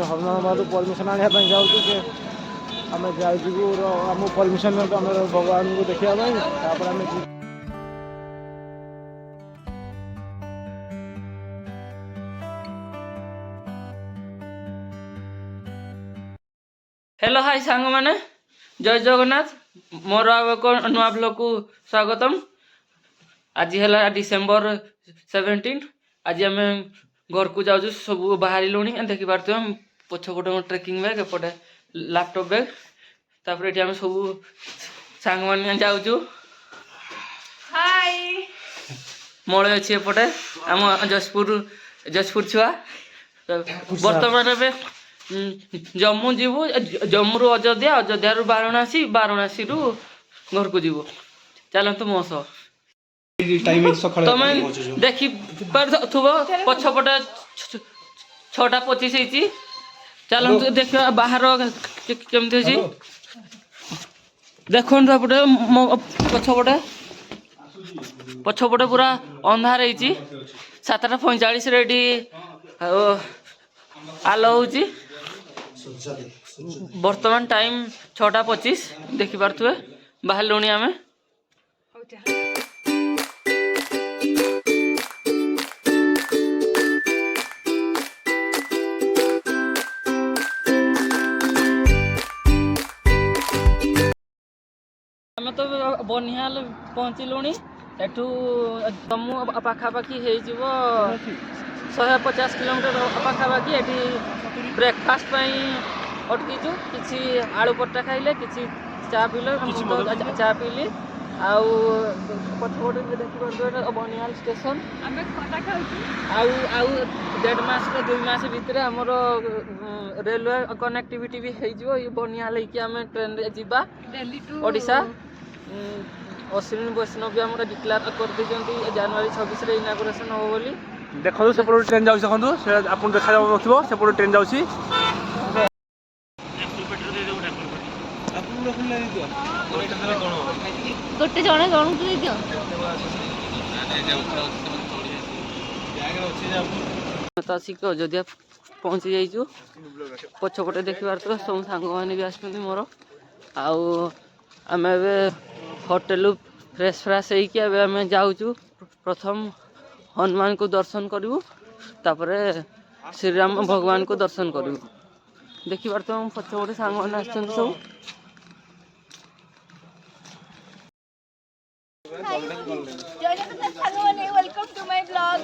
हनुमान बाबू permission आने जाऊँ कि आम जाऊ आम परमिशन आम भगवान को देखा आम हेलो हाय सांग मैंने जय जगन्नाथ मोर एक नुआ ब्लॉग को स्वागतम। आज है डिसेम्बर 17। आज आम घर को जाऊँ सब बाहर लुणी देखी पार्थ पछपटे मो ट्रेकिंग बैग एपटे लैपटॉप बैग तापर ये आम सब सांग मैंने जाऊँ हाय मल अच्छी एपटे आम जजपुर छुआ बर्तमान जम्मू जीवु जम्मू रु अयोध्या अयोध्या रु वाराणसी वाराणसी रु घर को जीवु चलतु मो सह तुम देखी पार्थुव पछपटे 6:25 होती चलतु देखा बाहर केमती अच्छी देखो पछपटे पछपटे पूरा अंधार होती 7:45 रेडी आलो होची बर्तमान टाइम 6:25 देखी पार्थुए बाहर लुणी आमे आमे तो बनिहाल पहुँचलुणी एठू जम्मू पाखापाखि हो 150 किलोमीटर पाखापाखि एटी ब्रेकफास्ट अटकीचु किसी आलू पट्टा खाइले किसी चा पीले चा पीली आउ पछपटे देखिए बनिहाल स्टेशन आउ 1.5 मास 2 मास भितर आमर रेलवे कनेक्टिविटी भी हो बनिहाल आम ट्रेन रे जीवा ओडिशा। अश्विनी वैष्णव भी आम डिक्लेयर कर जनवरी 26 इनागुरेसन हो बोली देखो सेपट ट्रेन जाऊँ देखो आप देखा जाऊ सेपट ट्रेन जाऊँ गोटे जड़े जन को दियो आसिक अयोध्या पहुँची जाइचु पछपटे देखिबार तो सब सांग मैंने भी आसुँच मोर आम होटेल फ्रेश फ्रेश होके आम जाऊँ प्रथम हनुमान को दर्शन करूँ तापर श्रीराम भगवान को दर्शन करूँ देखी पार्थ पछपटे सांग मैंने आसुँच सब वेलकम टू माय ब्लॉग।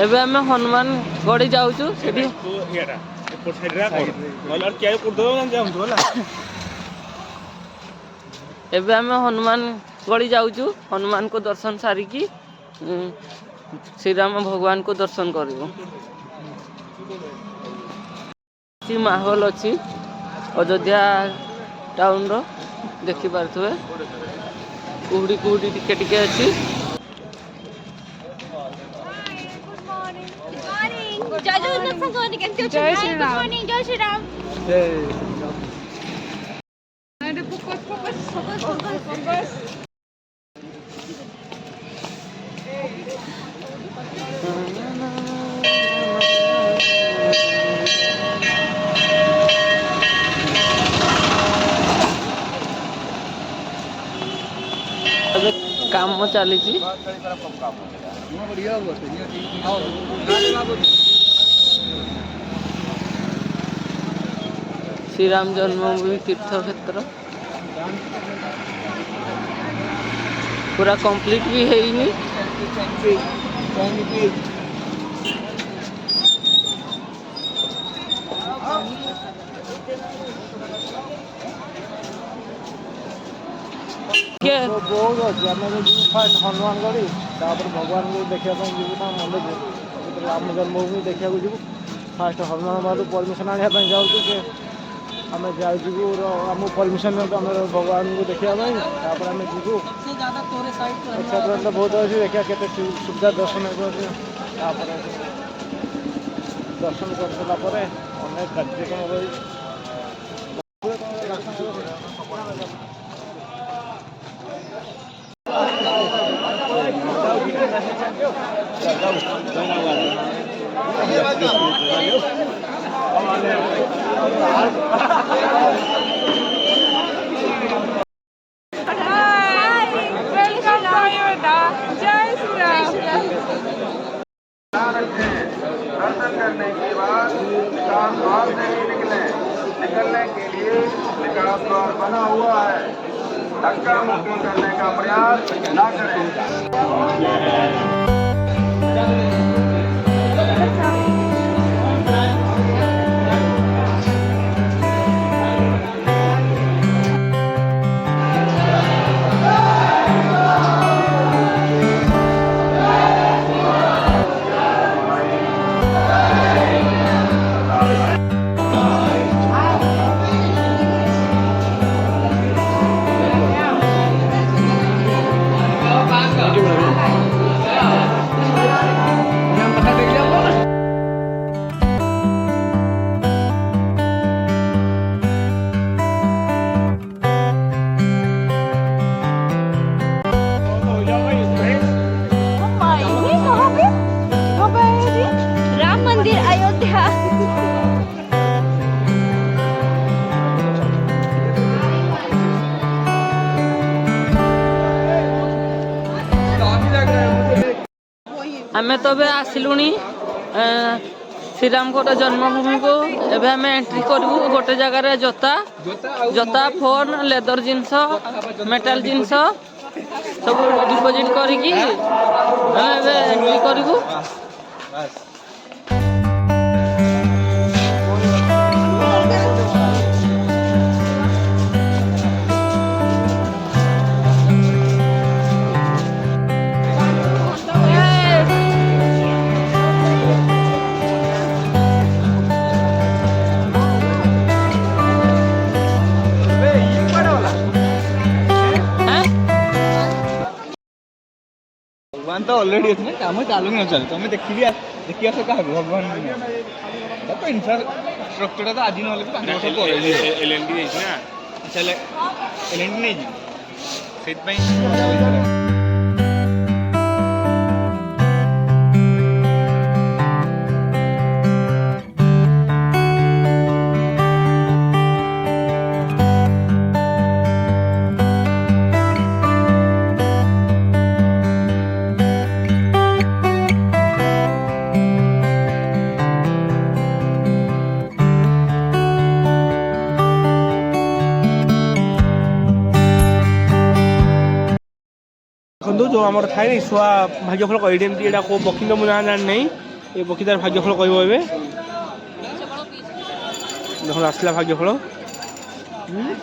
एबे आम हनुमान गड़ी जाऊँ एबे आम हनुमान गड़ी जाऊँ हनुमान को दर्शन सारिकी श्रीराम भगवान को दर्शन करूँ माहौल अच्छी अयोध्या टाउन रो देखी पार्थुए कुहुड़ी कुहुड़ी टिके टिके अच्छी जय श्री राम जय श्री राम काम चली श्रीराम जन्मभूमि तीर्थ क्षेत्र पूरा कंप्लीट भी है बहुत अच्छे आम फास्ट हनुमान गढ़ी भगवान को देखापी जीव मंदिर राम जन्मभूमि देखा जीव फास्ट हनुमान बाबू परमिशन आने जाऊँ कि आम जाऊ आम परमिशन आम भगवान को देखा आम जीवु अच्छा बहुत अच्छे देखा के सुविधा दर्शन दर्शन कर सारापर अनेक कार्यक्रम दर्शन करने के बाद निकास द्वार से ही निकले। निकलने के लिए निकास द्वार बना हुआ है। धक्का मुक्की करने का प्रयास न करें। राम मंदिर अयोध्या। आमे तो बे आसिलुनी श्रीराम को जन्मभूमि को एबे हमें एंट्री करबू गोटे जगह रे जोता फोन लेदर जिनस मेटल जिनस सब डिपोजिट करिकी एबे एंट्री करबू। भगवान तो ऑलरेडी अच्छे काम चालू नहीं चल तुम्हें देखी आस क्या भगवान तो इनफ्रास्ट्रक्चर तो आज ना एलएनडी नहीं देखो जो आम थाए छुआ भाग्यफल कहीदेमती यहाँ कौ पक्षी तो मुझे जानी नहीं ये पक्षी तार भाग्यफल कह देख आसला भाग्यफल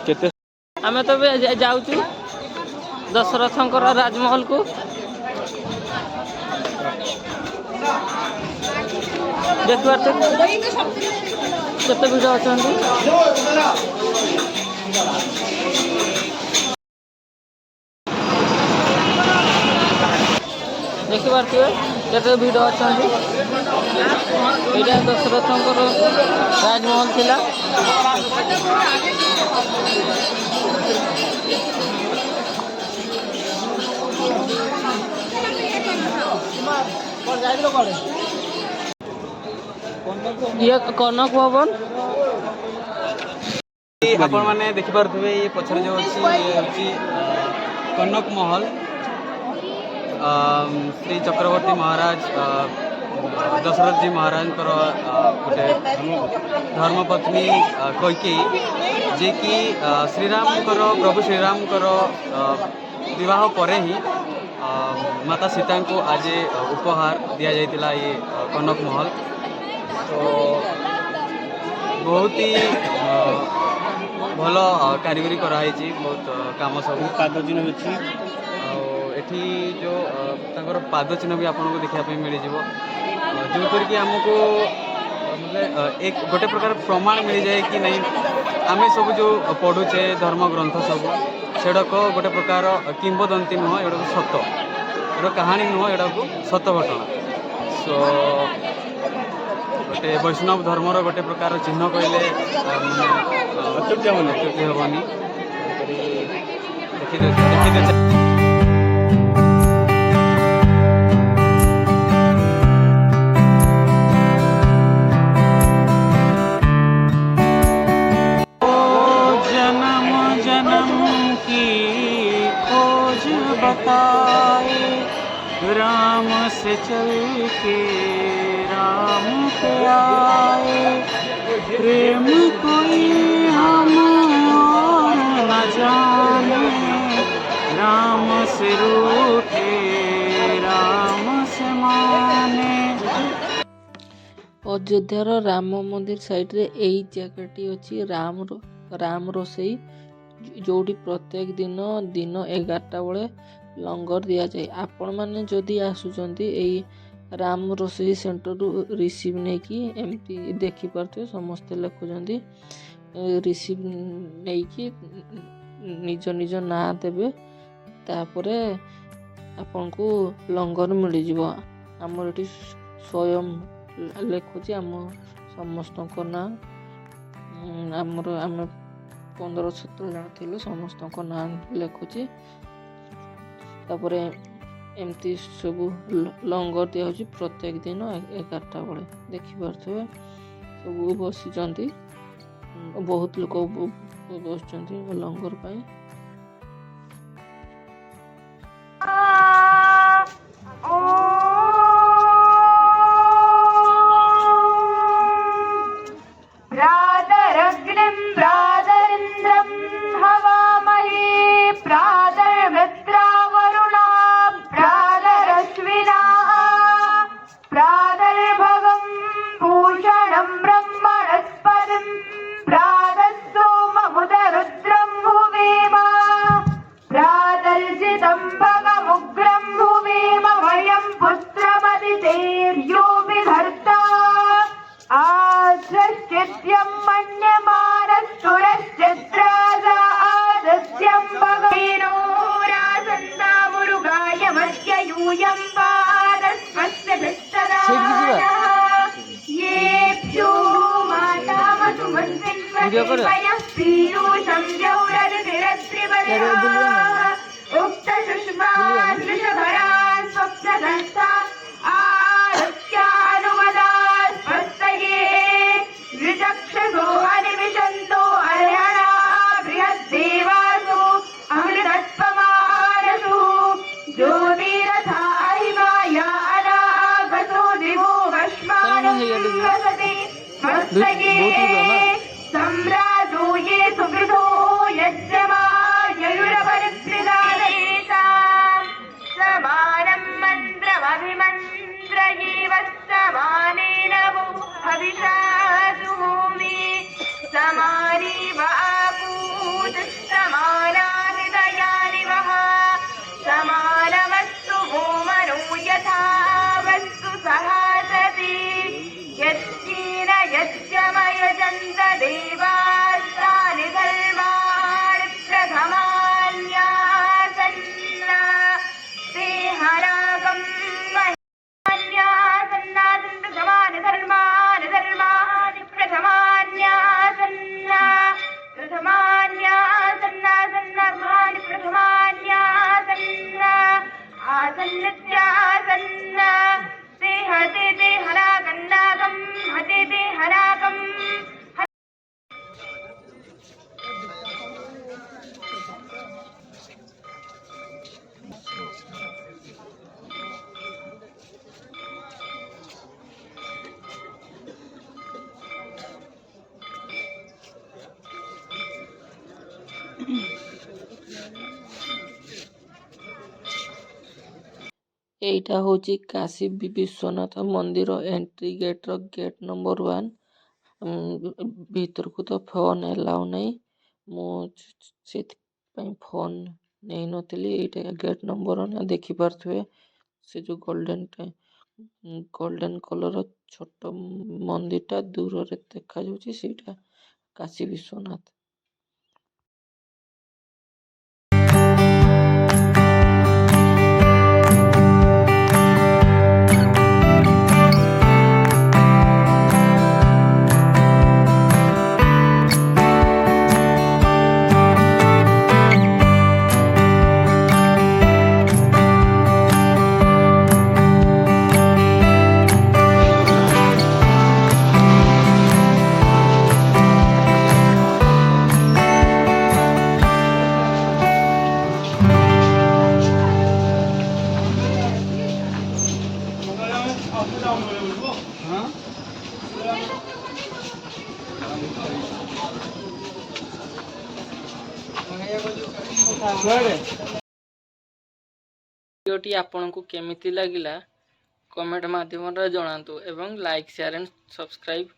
केते आमे तो बे जाउचु दशरथंकर राजमहल को देखबार केते भिड़ अछंती देखिए केते भिड़ अच्छा यहाँ दशरथंकर राजमहल थिला ये कनक भवन आपण मैंने देखिपे ये पछर जो अच्छी कनक महल श्री चक्रवर्ती महाराज दशरथ जी महाराज गोटे धर्मपत्नी कैकेयी जे कि श्रीराम प्रभु श्रीराम विवाह पर ही माता सीता को आज उपहार दि जाइतिला ये कनक महल। तो बहुत ही भल कारीगरी कराई बहुत काम सब पाद चिन्ह अच्छी एठी जो तांकर पाद चिन्ह भी आपको देखा मिल जो करके आमको मतलब एक गोटे प्रकार प्रमाण मिल जाए कि नहीं आम सब जो पढ़ुचे धर्म ग्रंथ सब सेड़क गोटे प्रकार किंबदंती नुह एटा सत एटा कहानी नुह एटा सत घटना। सो गोटे वैष्णव धर्मर गोटे प्रकार चिन्ह कहले अत्युक्ति हेनी देखी आए, राम से चल के राम पे आए, प्रेम कोई हम और न जाने, राम से रूठे राम से माने। ଅଯୋଧ୍ୟାର ରାମ ମନ୍ଦିର ସାଇଡ଼ରେ ଏଇ ଜାଗାଟି ଅଛି ରାମ ରୋଷେଇ, ଯେଉଁଠି ପ୍ରତ୍ୟେକ ଦିନ 11ଟା ବେଳେ ଲଙ୍ଗର ଦିଆଯାଏ। ଆପଣମାନେ ଯଦି ଆସୁଛନ୍ତି ଏଇ ରାମ ରୋଷେଇ ସେଣ୍ଟରରୁ ରିସିଭ୍ ନେଇକି ଏମିତି ଦେଖିପାରୁଥିବେ ସମସ୍ତେ ଲେଖୁଛନ୍ତି। ରିସିଭ୍ ନେଇକି ନିଜ ନାଁ ଦେବେ, ତାପରେ ଆପଣଙ୍କୁ ଲଙ୍ଗର ମିଳିଯିବ। ଆମର ଏଠି ସ୍ୱୟଂ ଲେଖୁଛି ଆମ ସମସ୍ତଙ୍କ ନାଁ। ଆମେ 15-17 ଜଣ ଥିଲୁ, ସମସ୍ତଙ୍କ ନାଁ ଲେଖୁଛି। ତାପରେ ଏମିତି ସବୁ ଲଙ୍ଗର ଦିଆହେଉଛି ପ୍ରତ୍ୟେକ ଦିନ 11ଟା ବେଳେ। ଦେଖିପାରୁଥିବେ ସବୁ ବସିଛନ୍ତି, ବହୁତ ଲୋକ ବସିଛନ୍ତି ଲଙ୍ଗର ପାଇଁ। प्रातरग्निं प्रातरिन्द्रं हवामहे, प्रातर्मित्रा वरुणा प्रातरश्विना, प्रातर्भगं भूषणं ब्रह्मणस्पतिं, प्रातस्सोममुदरुद्रं भुवेम, प्रातर्जितं भगमुग्रं भुवेम वयं पुत्रमदितेर्यो विधर्ता, आश्रश्चित्यं मन्यमानस्तुरश्चित्रादादित्यं भगवेनो रासन्दामुरुगाय मध्य यूयं पादस्वस्य भिस्तदा येभ्यो मातामसुमन्विन्वयः पीयूषं द्यौरदितिरत्रिवदना, उक्तसुष्मान् वृषभरान् स्वप्नदस्ता आरत्यानुमदात् स्वस्तये, विचक्षसो अनिविशन्तो अर्हणा बृहद्देवासु अमृतत्वमानसु, ज्योतिरथा अहिमाया अनागतो दिवो वश्मानं वसति स्वस्तये, सम्राजो ये सुवृतो यज्ञमाययुरपरित्रिदानयेषाम्, समानं मन्त्रमभिमन्त्रयेव समानेन वो हविषा जुहोमि, समानी वापूत समानानि वः, समानमस्तु भूमनो यथा वस्तु सहासति, यत्कीन यज्ञमयजन्त देवास्तानि धर्माणि प्रथमान्यासन्ना, ते हरागं मह्यान्यासन्नासन् प्रथमानि धर्माणि प्रथमान्यासन्ना, प्रथमान्यासन्नासन्नासन्नानि प्रथमान्यासन्ना, आसन्नित्यासन्ना, ते हते ते हरागन्नागं हते ते हरागं। ଏଇଟା ହେଉଛି କାଶୀ ବିଶ୍ୱନାଥ ମନ୍ଦିର ଏଣ୍ଟ୍ରି ଗେଟ୍ର ଗେଟ୍ ନମ୍ବର 1। ଭିତରକୁ ତ ଫୋନ୍ ଏଲାଉ ନାହିଁ, ମୁଁ ସେଥିପାଇଁ ଫୋନ୍ ନେଇନଥିଲି। ଏଇଟା ଗେଟ୍ ନମ୍ବର 1 ଦେଖିପାରୁଥିବେ, ସେ ଯେଉଁ ଗୋଲ୍ଡେନ୍ କଲର୍ର ଛୋଟ ମନ୍ଦିରଟା ଦୂରରେ ଦେଖାଯାଉଛି, ସେଇଟା କାଶୀ ବିଶ୍ୱନାଥ। ଭିଡ଼ିଓଟି ଆପଣଙ୍କୁ କେମିତି ଲାଗିଲା କମେଣ୍ଟ ମାଧ୍ୟମରେ ଜଣାନ୍ତୁ ଏବଂ ଲାଇକ୍ ସେୟାର ଆଣ୍ଡ ସବସ୍କ୍ରାଇବ୍